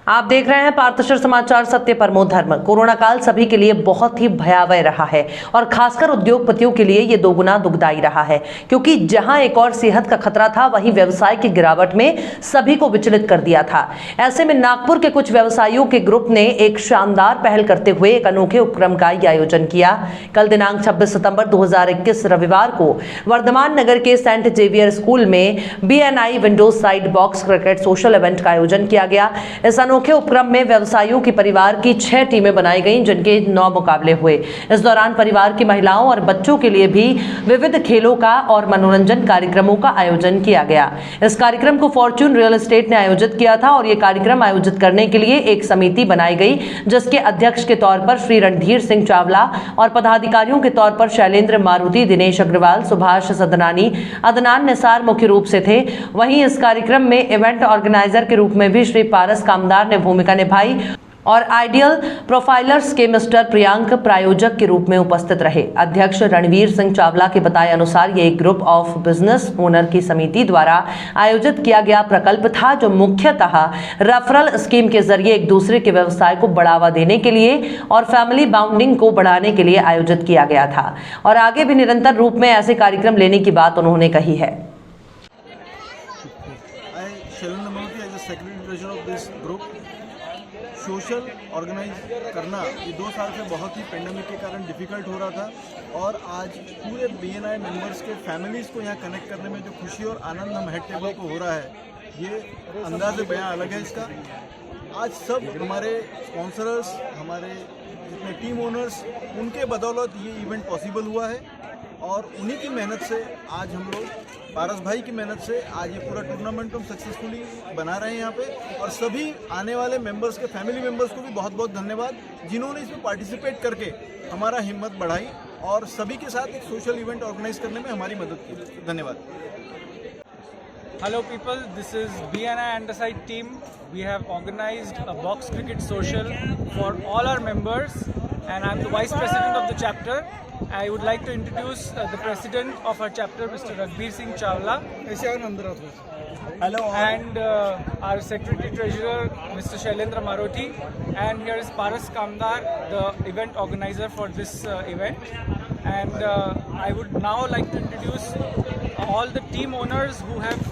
आप देख रहे हैं पार्थशर समाचार, सत्य परमो धर्म। कोरोना काल सभी के लिए बहुत ही भयावह रहा है और खासकर उद्योगपतियों के लिए ये दोगुना दुखदायी रहा है, क्योंकि जहां एक और सेहत का खतरा था, वहीं व्यवसाय की गिरावट में सभी को विचलित कर दिया था। ऐसे में नागपुर के कुछ व्यवसायियों के ग्रुप ने एक शानदार पहल करते हुए एक अनोखे उपक्रम का आयोजन किया। कल दिनांक 26 सितंबर 2021 रविवार को वर्धमान नगर के सेंट जेवियर स्कूल में BNI Windows side box cricket social event का आयोजन किया गया। इस अनोखे उपक्रम में व्यवसायियों के परिवार की 6 टीमें बनाई गईं, जिनके 9 मुकाबले हुए। इस दौरान परिवार की महिलाओं और बच्चों के लिए भी विविध खेलों का और मनोरंजन कार्यक्रमों का आयोजन किया गया। इस कार्यक्रम को फॉर्च्यून रियल एस्टेट ने आयोजित किया था और यह कार्यक्रम आयोजित करने के लिए एक समिति बनाई गई, जिसके अध्यक्ष के तौर पर श्री रणधीर सिंह चावला और पदाधिकारियों के तौर पर शैलेंद्र मारुति, दिनेश अग्रवाल, सुभाष सदनानी, अदनान निसार मुख्य रूप से थे। वहीं इस कार्यक्रम में इवेंट ऑर्गेनाइजर के रूप में भी श्री पारस कामदार ने भूमिका निभाई और आइडियल प्रोफाइलर्स के मिस्टर प्रियांक प्रायोजक के रूप में उपस्थित रहे। अध्यक्ष रणवीर सिंह चावला के बताए अनुसार ये एक ग्रुप ऑफ बिजनेस ओनर की समिति द्वारा आयोजित किया गया प्रकल्प था, जो मुख्यतः रेफरल स्कीम के जरिए एक दूसरे के व्यवसाय को बढ़ावा देने के लिए और फैमिली बाउंडिंग को बढ़ाने के लिए आयोजित किया गया था और आगे भी निरंतर रूप में ऐसे कार्यक्रम लेने की बात उन्होंने कही है। सोशल ऑर्गेनाइज करना ये 2 साल से बहुत ही पेंडेमिक के कारण डिफ़िकल्ट हो रहा था और आज पूरे BNI मेंबर्स के फैमिलीज़ को यहाँ कनेक्ट करने में जो खुशी और आनंद हम हेड टेबल को हो रहा है, ये अंदाज़ बयां अलग है इसका। आज सब हमारे स्पॉन्सर्स, हमारे जितने टीम ओनर्स, उनके बदौलत ये इवेंट पॉसिबल हुआ है और उन्हीं की मेहनत से आज हम लोग, पारस भाई की मेहनत से आज ये पूरा टूर्नामेंट हम सक्सेसफुली बना रहे हैं यहाँ पे। और सभी आने वाले मेंबर्स के फैमिली मेंबर्स को भी बहुत बहुत धन्यवाद, जिन्होंने इसमें पार्टिसिपेट करके हमारा हिम्मत बढ़ाई और सभी के साथ एक सोशल इवेंट ऑर्गेनाइज करने में हमारी मदद की। धन्यवाद। Hello people, this is BNI Underside team. We have organized a box cricket social for all our members and I'm the vice president of the chapter. I would like to introduce the president of our chapter, Mr. Ranveer Singh Chawla. Hello. And our secretary treasurer, Mr. Shailendra Maruti. And here is Paras Kamdar, the event organizer for this event. And I would now like to introduce all the team owners who have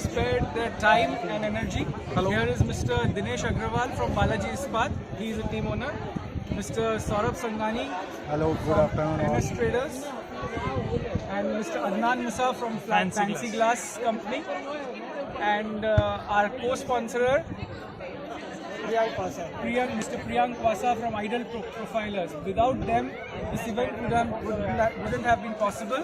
spared their time and energy. Hello. Here is Mr. Dinesh Agrawal from Balaji Ispat. He is a team owner. Mr. Saurabh Sanghani. Hello, good afternoon. NS Traders. And Mr. Adnan Musa from Fancy Glass Company. And our co-sponsorer, Mr. Priyank Vasa from Ideal Profilers. Without them, this event wouldn't have been possible.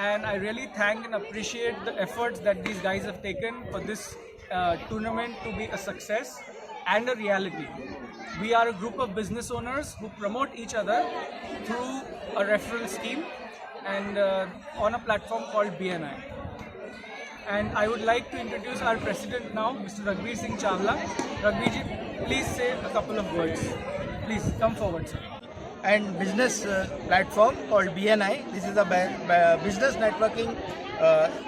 And I really thank and appreciate the efforts that these guys have taken for this tournament to be a success and a reality. We are a group of business owners who promote each other through a referral scheme and on a platform called BNI. And I would like to introduce our president now, Mr. Ranveer Singh Chawla. Ranveer ji, please say a couple of words. Please come forward, sir. And business platform called BNI. This is a business networking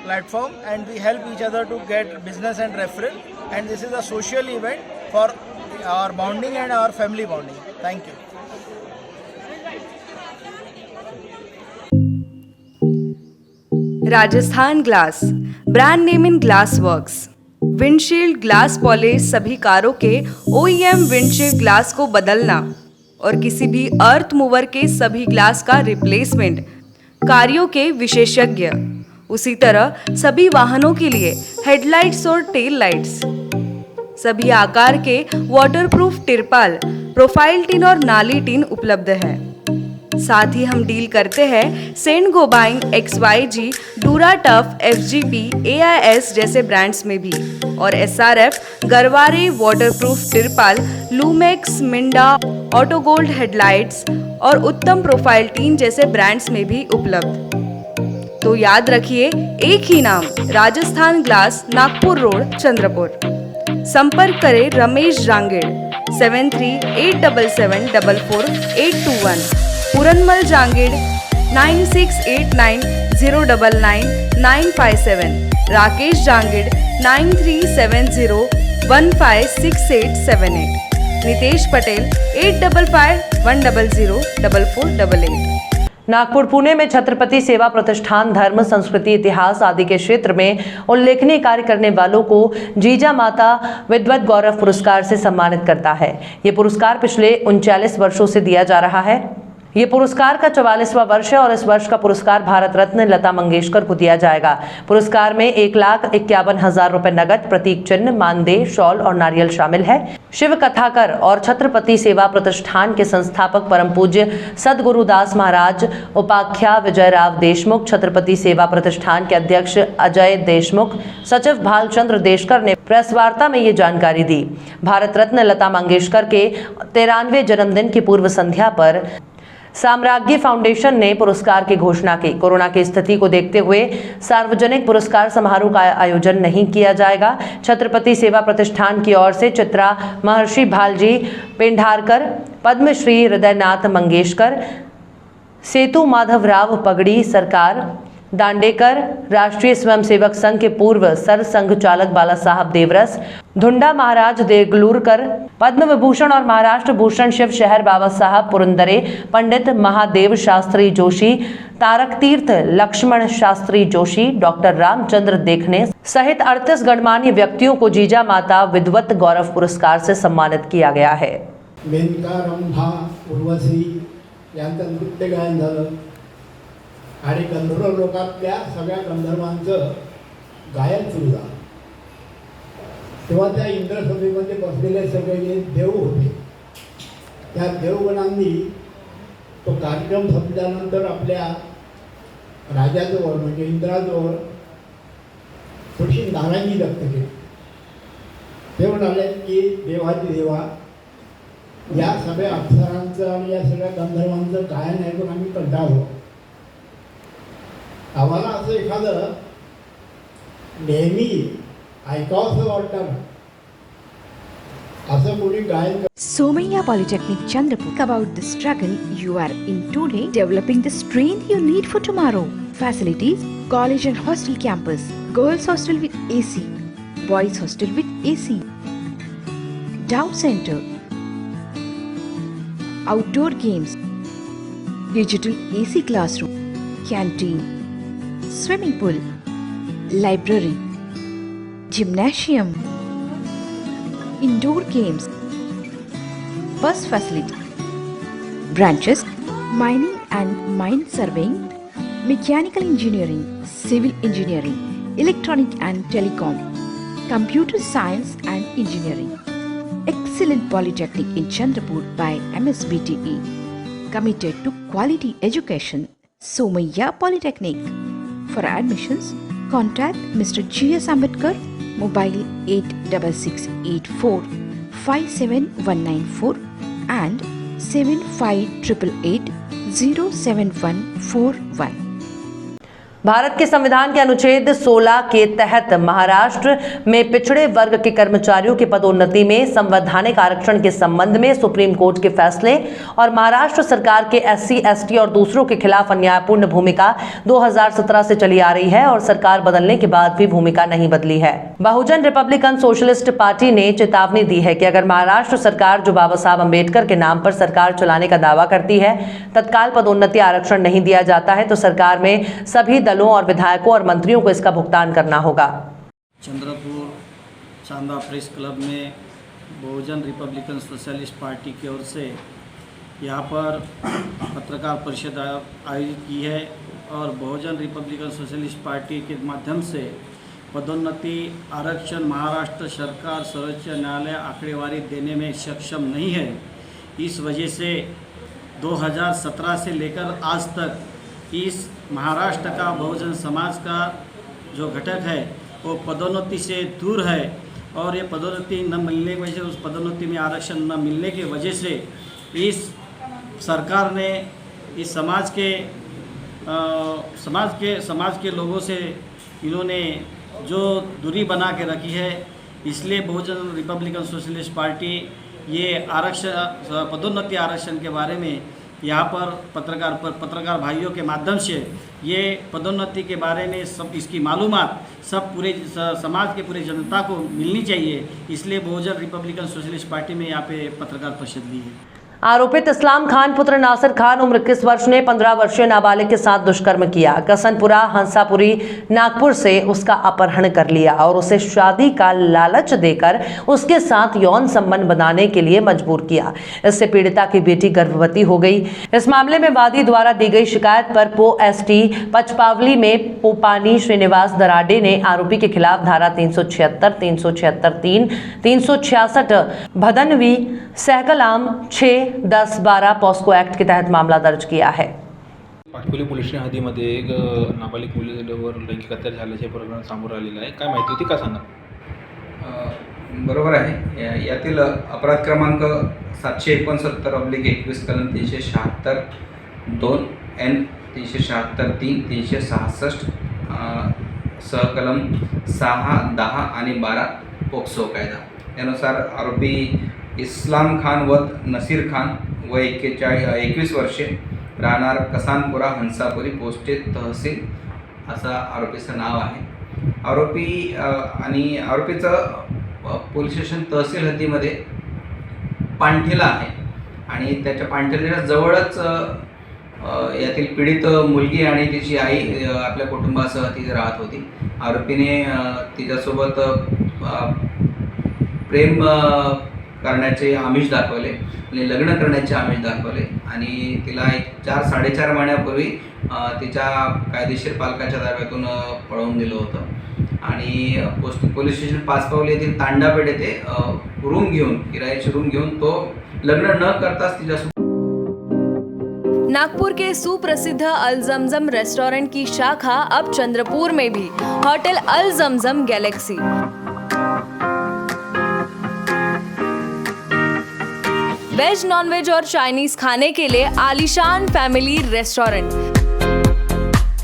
platform and we help each other to get business and referral, and this is a social event for our bonding and our family bonding. Thank you. Rajasthan glass, brand name in glass works. Windshield glass polish सभी कारों के OEM windshield glass को बदलना और किसी भी अर्थ mover के सभी ग्लास का रिप्लेसमेंट, कार्यों के विशेषज्ञ। उसी तरह सभी वाहनों के लिए हेडलाइट्स और टेल लाइट्स, सभी आकार के वाटरप्रूफ तिरपाल, प्रोफाइल टिन और नाली टिन उपलब्ध है। साथ ही हम डील करते हैं Saint Gobain, XYG, Dura Tough, FGP, AIS जैसे ब्रांड्स में भी और SRF, गरवारे वाटरप्रूफ तिरपाल, Lumax, Minda, auto gold headlights और उत्तम प्रोफाइल टीन जैसे ब्रांड्स में भी उपलब्ध। तो याद रखिए, एक ही नाम, राजस्थान ग्लास, नागपुर रोड, चंद्रपुर। संपर्क करें रमेश जांगेड़ 7387744821, पूरनमल जांगेड़ 9689099957, राकेश जांगेड़ 9370 156878, नितेश पटेल 8551004488। नागपुर पुणे में छत्रपति सेवा प्रतिष्ठान धर्म, संस्कृति, इतिहास आदि के क्षेत्र में उल्लेखनीय कार्य करने वालों को जीजा माता विद्वत गौरव पुरस्कार से सम्मानित करता है। ये पुरस्कार पिछले 39 वर्षों से दिया जा रहा है। ये पुरस्कार का 44वां वर्ष है और इस वर्ष का पुरस्कार भारत रत्न लता मंगेशकर को दिया जाएगा। पुरस्कार में 1,51,000 रुपए नगद, प्रतीक चिन्ह, मानदेय, शॉल और नारियल शामिल है। शिव कथाकर और छत्रपति सेवा प्रतिष्ठान के संस्थापक परम पूज्य सदगुरुदास महाराज उपाख्या विजयराव देशमुख, छत्रपति सेवा प्रतिष्ठान के अध्यक्ष अजय देशमुख, सचिव भालचंद्र देशकर ने प्रेस वार्ता में ये जानकारी दी। भारत रत्न लता मंगेशकर के 93वें जन्मदिन की पूर्व संध्या पर साम्राज्ञी फाउंडेशन ने पुरस्कार की घोषणा की। कोरोना की स्थिति को देखते हुए सार्वजनिक पुरस्कार समारोह का आयोजन नहीं किया जाएगा। छत्रपति सेवा प्रतिष्ठान की ओर से चित्रा महर्षि भालजी पेंढारकर, पद्मश्री हृदयनाथ मंगेशकर, सेतु माधवराव पगड़ी सरकार दांडेकर, राष्ट्रीय स्वयंसेवक संघ के पूर्व सर संघ चालक बाला साहब देवरस, धुंडा महाराज देगलूरकर, पद्म विभूषण और महाराष्ट्र भूषण शिव शहर बाबा साहब पुरंदरे, पंडित महादेव शास्त्री जोशी, तारक तीर्थ लक्ष्मण शास्त्री जोशी, डॉक्टर रामचंद्र देखने सहित 38 गणमान्य व्यक्तियों को जीजा माता विद्वत गौरव पुरस्कार से सम्मानित किया गया है। मेनका, रंभा, उर्वशी यांचं नृत्य गायन झालं आणि गंधर्व लोकातल्या सगळ्या गंधर्वांचं गायन सुरू झालं। तेव्हा त्या इंद्रसभेमध्ये बसलेले सगळे देव होते। त्या देवगणांनी तो कार्यक्रम संपल्यानंतर आपल्या राजाजवळ म्हणजे इंद्राजवळ थोडीशी नाराजी व्यक्त केली। ते म्हणाले की देवाची देवा, या सगळ्या अप्सरांचं आणि या सगळ्या गंधर्वांचं गायन ऐकून आम्ही कंटाळलो। आम्हाला असं एखादं नेहमी ऐकावंसं वाटतं असं कोणी गायन Somaiya Polytechnic Chandrapur. About the struggle you are in today, developing the strength you need for tomorrow. Facilities: college and hostel campus, girls hostel with AC, boys hostel with AC, doubt center, outdoor games, digital AC classroom, canteen, swimming pool, library, gymnasium, indoor games, bus facility, branches: mining and mine surveying, mechanical engineering, civil engineering, electronic and telecom, computer science and engineering. Excellent Polytechnic in Chandrapur by MSBTE, committed to quality education. Somaiya Polytechnic. For admissions, contact Mr. G.S. Ambedkar, mobile 86684 57194 and 7588 07141. Bharat के संविधान के अनुच्छेद 16 के तहत महाराष्ट्र में पिछड़े वर्ग के कर्मचारियों की पदोन्नति में संवैधानिक आरक्षण के संबंध में सुप्रीम कोर्ट के फैसले और महाराष्ट्र सरकार के SC, ST और दूसरों के खिलाफ अन्यायपूर्ण भूमिका 2017 से चली आ रही है और सरकार बदलने के बाद भी भूमिका नहीं बदली है। बहुजन रिपब्लिकन सोशलिस्ट पार्टी ने चेतावनी दी है कि अगर महाराष्ट्र सरकार जो बाबा साहब अम्बेडकर के नाम पर सरकार चलाने का दावा करती है, तत्काल पदोन्नति आरक्षण नहीं दिया जाता है तो सरकार में सभी दलों और विधायकों और मंत्रियों को इसका भुगतान करना होगा। चंद्रपुर चांदा प्रेस क्लब में बहुजन रिपब्लिकन सोशलिस्ट पार्टी की ओर से यहाँ पर पत्रकार परिषद आयोजित की है और बहुजन रिपब्लिकन सोशलिस्ट पार्टी के माध्यम से पदोन्नति आरक्षण महाराष्ट्र सरकार सर्वोच्च न्यायालय आंकड़ेवारी देने में सक्षम नहीं है। इस वजह से 2017 से लेकर आज तक इस महाराष्ट्र का बहुजन समाज का जो घटक है वो पदोन्नति से दूर है और ये पदोन्नति न मिलने की वजह से, उस पदोन्नति में आरक्षण न मिलने की वजह से इस सरकार ने इस समाज के लोगों से इन्होंने जो दूरी बना के रखी है। इसलिए बहुजन रिपब्लिकन सोशलिस्ट पार्टी ये आरक्षण पदोन्नति आरक्षण के बारे में यहाँ पर पत्रकार भाइयों के माध्यम से ये पदोन्नति के बारे में सब इसकी मालूमात सब पूरे समाज के पूरे जनता को मिलनी चाहिए, इसलिए बहुजन रिपब्लिकन सोशलिस्ट पार्टी में यहाँ पे पत्रकार परिषद ली है। आरोपित इस्लाम खान पुत्र नासिर खान उम्र 21 वर्ष ने 15 वर्षीय नाबालिग के साथ दुष्कर्म किया। कसनपुरा हंसापुरी नागपुर से उसका अपहरण कर लिया और उसे शादी का लालच देकर उसके साथ यौन संबंध बनाने के लिए मजबूर किया। इससे पीड़िता की बेटी गर्भवती हो गई। इस मामले में वादी द्वारा दी गई शिकायत पर POST पचपावली में पोपानी श्रीनिवास दराडे ने आरोपी के खिलाफ धारा 376, 376(3), 366 भदनवी सहकलाम 6, 10, 12 पॉस्को एक्ट के तहत मामला दर्ज किया है। पाटकुली पोलीस स्टेशन हद्दीमध्ये एक नाबालिग मुलीवर लैंगिक अत्याचार झाल्याचे प्रकरण समोर आलेलं आहे। काय माहिती होती का सांगा? बरोबर आहे। यातील अपराध क्रमांक 769/21 कलम 376(2) N 376(3), 366 सहकलम 6, 10 आणि 12 पोक्सो कायदा यानुसार आरोपी इस्लाम खान वद नसीर खान वय 21 वर्षे राहणार कसानपुरा हंसापुरी पोस्टे तहसील असा आरोपीचं नाव आहे। आरोपी आणि आरोपीचं पोलीस स्टेशन तहसील हद्दीमध्ये पांठेला आहे आणि त्याच्या पांठेल्याच्या जवळच यातील पीडित मुलगी आणि तिची आई आपल्या कुटुंबासह तिथे राहत होती। आरोपीने तिच्यासोबत प्रेम करण्याचे आमिष दाखवले आणि लग्न करण्याचे आमिष दाखवले आणि तिला एक 4-4.5 महिन्यापूर्वी तिच्या कायदेशीर पालकाच्या ताब्यातून पळवून दिलं होतं आणि पोलीस स्टेशन पाचपावली येथील तांडापेठ येथे किरायाची रूम घेऊन तो लग्न न करताच तिच्यासोबत। नागपुर के सुप्रसिद्ध अल जमजम रेस्टोरेंट की शाखा अब चंद्रपुर में भी, होटल अल जमजम गैलेक्सी। वेज, नॉनवेज और चाइनीज खाने के लिए आलीशान फैमिली रेस्टोरेंट,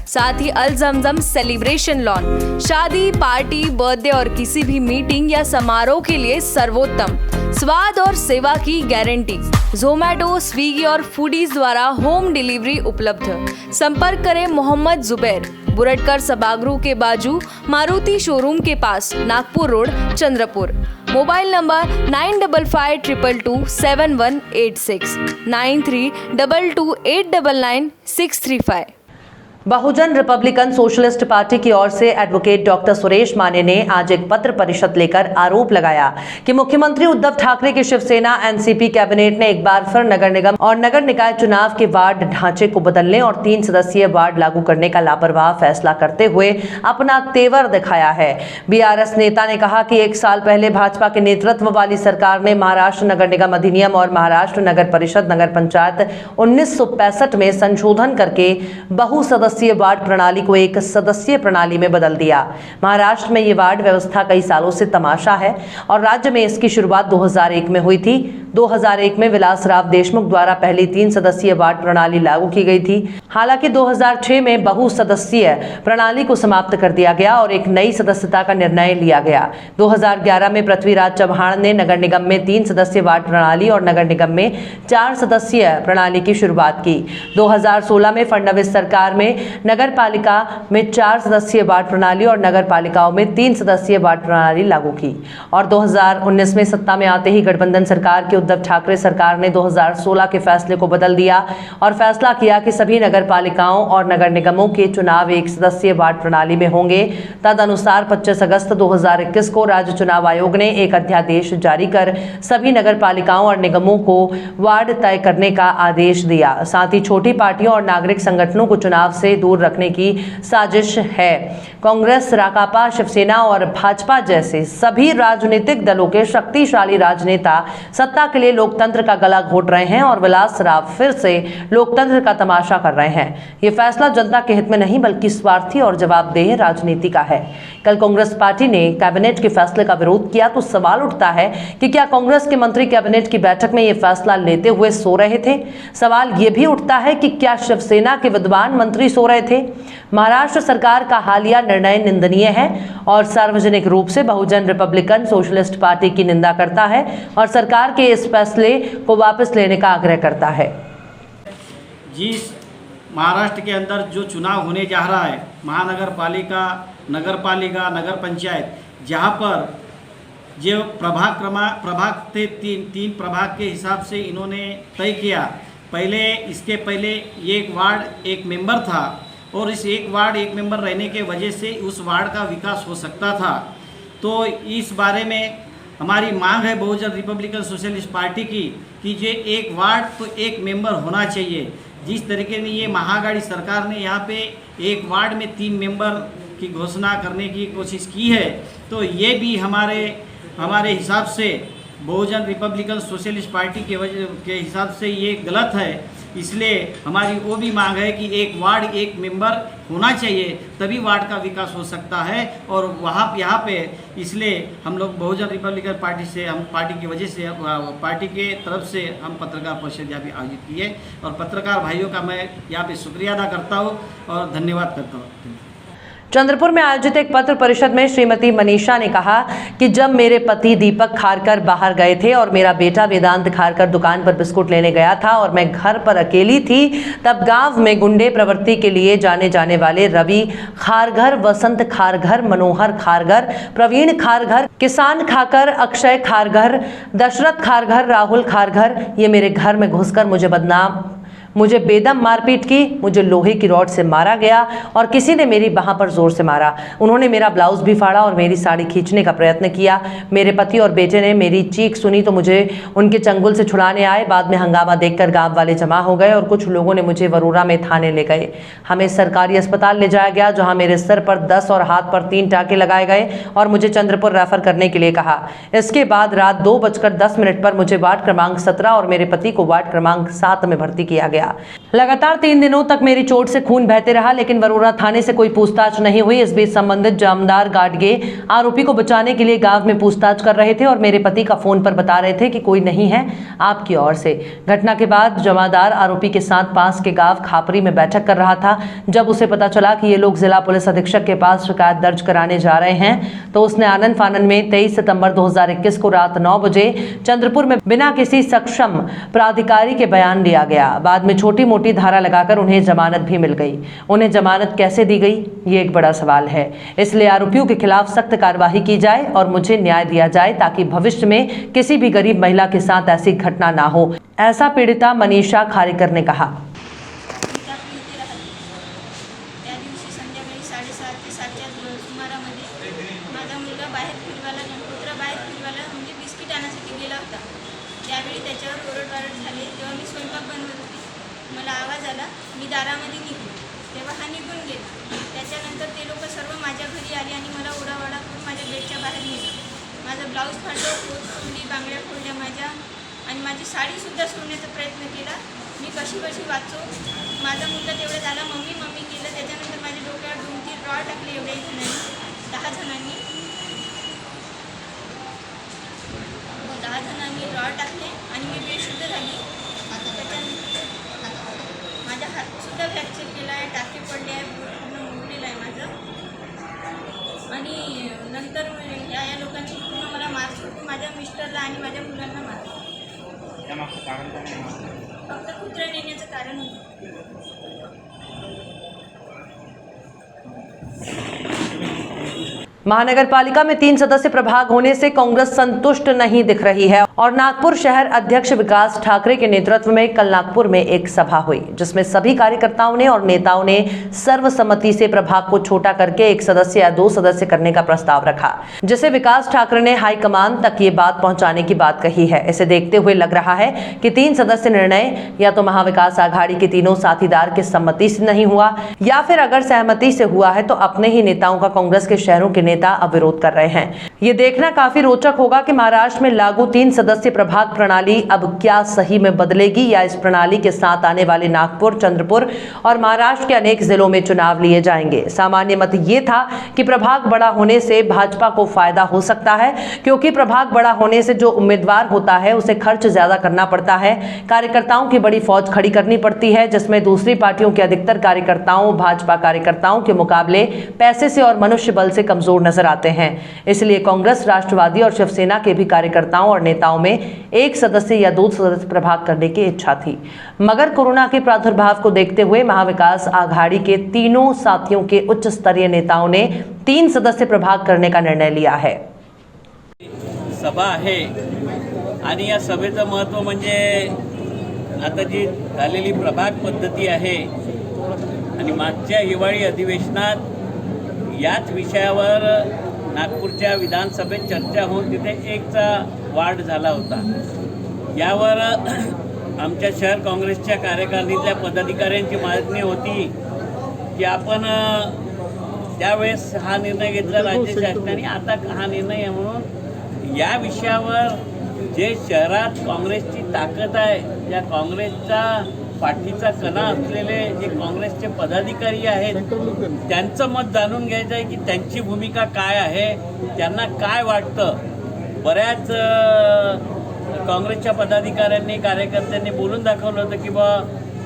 साथ ही अल जमजम सेलिब्रेशन लॉन, शादी, पार्टी, बर्थडे और किसी भी मीटिंग या समारोह के लिए सर्वोत्तम स्वाद और सेवा की गारंटी। ज़ोमैटो, स्विगी और फूडीज द्वारा होम डिलीवरी उपलब्ध। संपर्क करें मोहम्मद जुबैर, बुरटकर सभागृह के बाजू, मारुति शोरूम के पास, Nagpur road, Chandrapur. Mobile number 9552227186, 9322899635। Bahujan Republican Socialist Party की ओर से एडवोकेट डॉक्टर सुरेश माने ने आज एक पत्र परिषद लेकर आरोप लगाया कि मुख्यमंत्री उद्धव ठाकरे की शिवसेना एनसीपी कैबिनेट ने एक बार फिर नगर निगम और नगर निकाय चुनाव के वार्ड ढांचे को बदलने और 3 सदस्यीय वार्ड लागू करने का लापरवाह फैसला करते हुए अपना तेवर दिखाया है। बीआरएस नेता ने कहा कि 1 साल पहले भाजपा के नेतृत्व वाली सरकार ने महाराष्ट्र नगर निगम अधिनियम और महाराष्ट्र नगर परिषद नगर पंचायत 1965 में संशोधन करके बहुसदस्यीय वार्ड प्रणाली को एक सदस्यीय प्रणाली में बदल दिया। महाराष्ट्र में ये वार्ड व्यवस्था कई सालों से तमाशा है और राज्य में इसकी शुरुआत 2001 में हुई थी। 2001 में विलासराव देशमुख द्वारा पहली 3 सदस्यीय वार्ड प्रणाली लागू की गई थी। हालांकि 2006 में बहुसदस्यीय प्रणाली को समाप्त कर दिया गया और एक नई सदस्यता का निर्णय लिया गया। 2011 में पृथ्वीराज चव्हाण ने नगर निगम में 3 सदस्यीय वार्ड प्रणाली और नगर निगम में 4 सदस्यीय प्रणाली की शुरुआत की। 2016 में फडणवीस सरकार में नगर पालिका में 4 सदस्यीय वार्ड प्रणाली और नगर पालिकाओं में 3 सदस्यीय वार्ड प्रणाली लागू की और 2019 में सत्ता में आते ही गठबंधन सरकार की उद्धव ठाकरे सरकार ने 2016 के फैसले को बदल दिया और फैसला किया कि सभी नगर पालिकाओं और नगर निगमों के चुनाव 1 सदस्यीय वार्ड प्रणाली में होंगे। तदनुसार 25 अगस्त 2021 को राज्य चुनाव आयोग ने एक अध्यादेश जारी कर सभी नगर पालिकाओं और निगमों को वार्ड तय करने का आदेश दिया। साथ ही छोटी पार्टियों और नागरिक संगठनों को चुनाव से दूर रखने की साजिश है। कांग्रेस, राकापा, शिवसेना और भाजपा जैसे सभी राजनीतिक दलों के शक्तिशाली राजनेता सत्ता के लिए लोकतंत्र का गला घोट रहे हैं और विलासराव फिर से लोकतंत्र का तमाशा कर रहे हैं। ये फैसला जनता के हित में नहीं बल्कि स्वार्थी और जवाबदेह राजनीति का है। कल कांग्रेस पार्टी ने कैबिनेट के फैसले का विरोध किया तो सवाल उठता है कि क्या कांग्रेस के मंत्री कैबिनेट की बैठक में ये फैसला लेते हुए सो रहे थे? सवाल ये भी उठता है कि क्या शिवसेना के विद्वान मंत्री सो रहे थे? महाराष्ट्र सरकार का हालिया निर्णय निंदनीय है और सार्वजनिक रूप से बहुजन रिपब्लिकन सोशलिस्ट पार्टी की निंदा करता है और सरकार के इस फैसले को वापस लेने का आग्रह करता है। जिस महाराष्ट्र के अंदर जो चुनाव होने जा रहा है, महानगर पालिका, नगर पालिका, नगर पंचायत, जहाँ पर जो प्रभाग थे तीन प्रभाग के हिसाब से इन्होंने तय किया। इसके पहले एक वार्ड एक मेंबर था और इस एक वार्ड एक मेंबर रहने के वजह से उस वार्ड का विकास हो सकता था। तो इस बारे में हमारी मांग है बहुजन रिपब्लिकन सोशलिस्ट पार्टी की कि जो एक वार्ड तो एक मेंबर होना चाहिए। जिस तरीके ने ये महागाड़ी सरकार ने यहाँ पे एक वार्ड में 3 मेंबर की घोषणा करने की कोशिश की है, तो ये भी हमारे हिसाब से बहुजन रिपब्लिकन सोशलिस्ट पार्टी के हिसाब से ये गलत है। इसलिए हमारी वो भी मांग है कि एक वार्ड एक मेंबर होना चाहिए, तभी वार्ड का विकास हो सकता है। और यहाँ पे इसलिए हम लोग बहुजन रिपब्लिकन पार्टी से, हम पार्टी की वजह से, पार्टी के तरफ से हम पत्रकार परिषद यहाँ पे आयोजित की है और पत्रकार भाइयों का मैं यहाँ पे शुक्रिया अदा करता हूँ और धन्यवाद करता हूँ। चंद्रपुर में आयोजित एक पत्र परिषद में श्रीमती मनीषा ने कहा कि जब मेरे पति दीपक खारकर बाहर गए थे और मेरा बेटा वेदांत खारकर दुकान पर बिस्कुट लेने गया था और मैं घर पर अकेली थी, तब गांव में गुंडे प्रवृत्ति के लिए जाने वाले रवि खारघर, वसंत खारघर, मनोहर खारघर, प्रवीण खारघर, किसान खाकर, अक्षय खारघर, दशरथ खारघर, राहुल खारघर, ये मेरे घर में घुसकर मुझे बेदम मारपीट की। मुझे लोहे की रॉड से मारा गया और किसी ने मेरी बाह पर जोर से मारा। उन्होंने मेरा ब्लाउज भी फाड़ा और मेरी साड़ी खींचने का प्रयत्न किया। मेरे पति और बेटे ने मेरी चीख सुनी तो मुझे उनके चंगुल से छुड़ाने आए। बाद में हंगामा देखकर गांव वाले जमा हो गए और कुछ लोगों ने मुझे वरोरा में थाने ले गए। हमें सरकारी अस्पताल ले जाया गया, जहाँ मेरे सर पर 10 और हाथ पर 3 टाँके लगाए गए और मुझे चंद्रपुर रेफर करने के लिए कहा। इसके बाद रात 2:10 पर मुझे वार्ड क्रमांक 17 और मेरे पति को वार्ड क्रमांक 7 में भर्ती किया गया। लगातार 3 दिनों तक मेरी चोट से खून बहते रहा, लेकिन वरोरा थाने से कोई पूछताछ नहीं हुई। इस बीच संबंधित जामदार गाडगे आरोपी को बचाने के लिए गांव में पूछताछ कर रहे थे और मेरे पति का फोन पर बता रहे थे कि कोई नहीं है आपकी ओर से। घटना के बाद जमादार आरोपी के साथ पास के गांव खापरी में बैठक कर रहा था। जब उसे पता चला कि ये लोग जिला पुलिस अधीक्षक के पास शिकायत दर्ज कराने जा रहे हैं, तो उसने आनंद फानन में 23 सितंबर 2021 को रात 9 बजे चंद्रपुर में बिना किसी सक्षम प्राधिकारी के बयान दिया गया। बाद में छोटी मोटी धारा लगाकर उन्हें जमानत भी मिल गई। उन्हें जमानत कैसे दी गई, ये एक बड़ा सवाल है। इसलिए आरोपियों के खिलाफ सख्त कार्रवाई की जाए और मुझे न्याय दिया जाए ताकि भविष्य में किसी भी गरीब महिला के साथ ऐसी घटना ना हो, ऐसा पीड़िता मनीषा खारेकर ने कहा। त्यावेळी त्याच्यावर ओरडवारड झाले। तेव्हा मी स्वयंपाक बनवत होती, मला आवाज आला, मी दारामध्ये निघलो, तेव्हा हा निघून गेला। त्याच्यानंतर ते लोक सर्व माझ्या घरी आले आणि मला ओढावाडा करून माझ्या गेटच्या बाहेर नेलं। माझं ब्लाऊज फाडलं, पोत फोडली, बांगड्या फोडल्या माझ्या आणि माझी साडीसुद्धा सोडण्याचा प्रयत्न केला। मी कशी वाचो। माझा मुलगा तेवढं झाला मम्मी मम्मी केलं। त्याच्यानंतर माझ्या डोक्यावर 2-3 रॉड टाकले, एवढ्या जणांनी, 10 जणांनी रॉड टाकले आणि मी बेशुद्ध झाली। माझा हातसुद्धा फ्रॅक्चर केला आहे, टाके पडले आहे, पूर्ण मोडलेलं आहे माझं। आणि नंतर या लोकांची पूर्ण मला मार सुटली, माझ्या मिस्टरला आणि माझ्या मुलांना मारलं। फक्त कुत्रा नेण्याचं कारण होतं। महानगर पालिका में 3 सदस्य प्रभाग होने से कांग्रेस संतुष्ट नहीं दिख रही है और नागपुर शहर अध्यक्ष विकास ठाकरे के नेतृत्व में कल नागपुर में एक सभा हुई, जिसमें सभी कार्यकर्ताओं ने और नेताओं ने सर्वसम्मति से प्रभाग को छोटा करके 1 सदस्य या 2 सदस्य करने का प्रस्ताव रखा, जिसे विकास ठाकरे ने हाईकमान तक ये बात पहुंचाने की बात कही है। इसे देखते हुए लग रहा है कि 3 सदस्य निर्णय या तो महाविकास आघाड़ी के तीनों साथीदार की सम्मति से नहीं हुआ, या फिर अगर सहमति से हुआ है तो अपने ही नेताओं का कांग्रेस के शहरों के नेता अब विरोध कर रहे हैं। ये देखना काफी रोचक होगा कि महाराष्ट्र में लागू 3 सदस्य प्रभाग प्रणाली अब क्या सही में बदलेगी, या इस प्रणाली के साथ आने वाले नागपुर, चंद्रपुर और महाराष्ट्र के अनेक जिलों में चुनाव लिए जाएंगे। सामान्य मत ये था कि प्रभाग बड़ा होने से भाजपा को फायदा हो सकता है, क्योंकि प्रभाग बड़ा होने से जो उम्मीदवार होता है उसे खर्च ज्यादा करना पड़ता है, कार्यकर्ताओं की बड़ी फौज खड़ी करनी पड़ती है, जिसमें दूसरी पार्टियों के अधिकतर भाजपा कार्यकर्ताओं के मुकाबले पैसे से और मनुष्य बल से कमजोर नजर आते हैं। इसलिए कांग्रेस, राष्ट्रवादी और शिवसेना के भी कार्यकर्ताओं और नेताओं में 1 सदस्य या 2 सदस्य प्रभाग करने की इच्छा थी, मगर कोरोना के प्रादुर्भाव को देखते हुए महाविकास आघाड़ी के तीनों साथियों के उच्च स्तरीय नेताओं ने 3 सदस्य प्रभाग करने का निर्णय लिया है। सभा आहे आणि या सभेचं महत्त्व म्हणजे आता जी झालेली प्रभाग पद्धती आहे आणि मागच्या हिवाळी अधिवेशनात याच विषयावर नागपूरच्या विधानसभेत चर्चा होऊन तिथे 1चा वाढ झाला होता। यावर आमच्या शहर काँग्रेसच्या कार्यकारिणीतल्या पदाधिकाऱ्यांची मागणी होती की आपण त्यावेळेस हा निर्णय घेतला राज्य शासनाने, आता हा निर्णय आहे म्हणून या विषयावर जे शहरात काँग्रेसची ताकद आहे, त्या काँग्रेसचा पाठीचा कणा असलेले जे काँग्रेसचे पदाधिकारी आहेत त्यांचं मत जाणून घ्यायचं आहे की त्यांची भूमिका काय आहे, त्यांना काय वाटतं। बऱ्याच काँग्रेसच्या पदाधिकाऱ्यांनी, कार्यकर्त्यांनी बोलून दाखवलं होतं की बा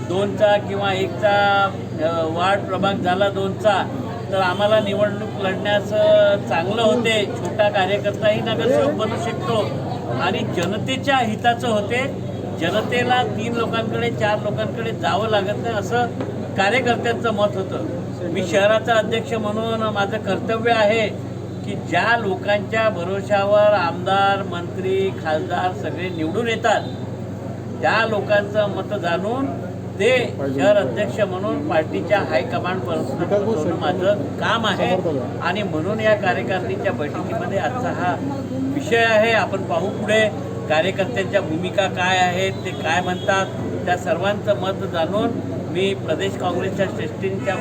2चा किंवा 1चा वाढ प्रभाग झाला 2चा तर आम्हाला निवडणूक लढण्यास चांगलं होते, छोटा कार्यकर्ताही नगरसेवक बनू शकतो आणि जनतेच्या हिताचं होते। जनतेला 3 लोकांकडे 4 लोकांकडे जावं लागत नाही असं कार्यकर्त्यांचं मत होतं। मी शहराचा अध्यक्ष म्हणून माझं कर्तव्य आहे की ज्या लोकांच्या भरोशावर आमदार, मंत्री, खासदार सगळे निवडून येतात त्या लोकांचं मत जाणून ते शहर अध्यक्ष म्हणून पार्टीच्या हायकमांडपर्यंत पोहोचवणं माझं काम आहे आणि म्हणून या कार्यकारिणीच्या बैठकीमध्ये आजचा हा विषय आहे। आपण पाहू पुढे कार्यकर्त्यांच्या भूमिका काय आहेत, ते काय म्हणतात, त्या सर्वांचं मत जाणून मी प्रदेश काँग्रेसच्या श्रेष्ठींच्या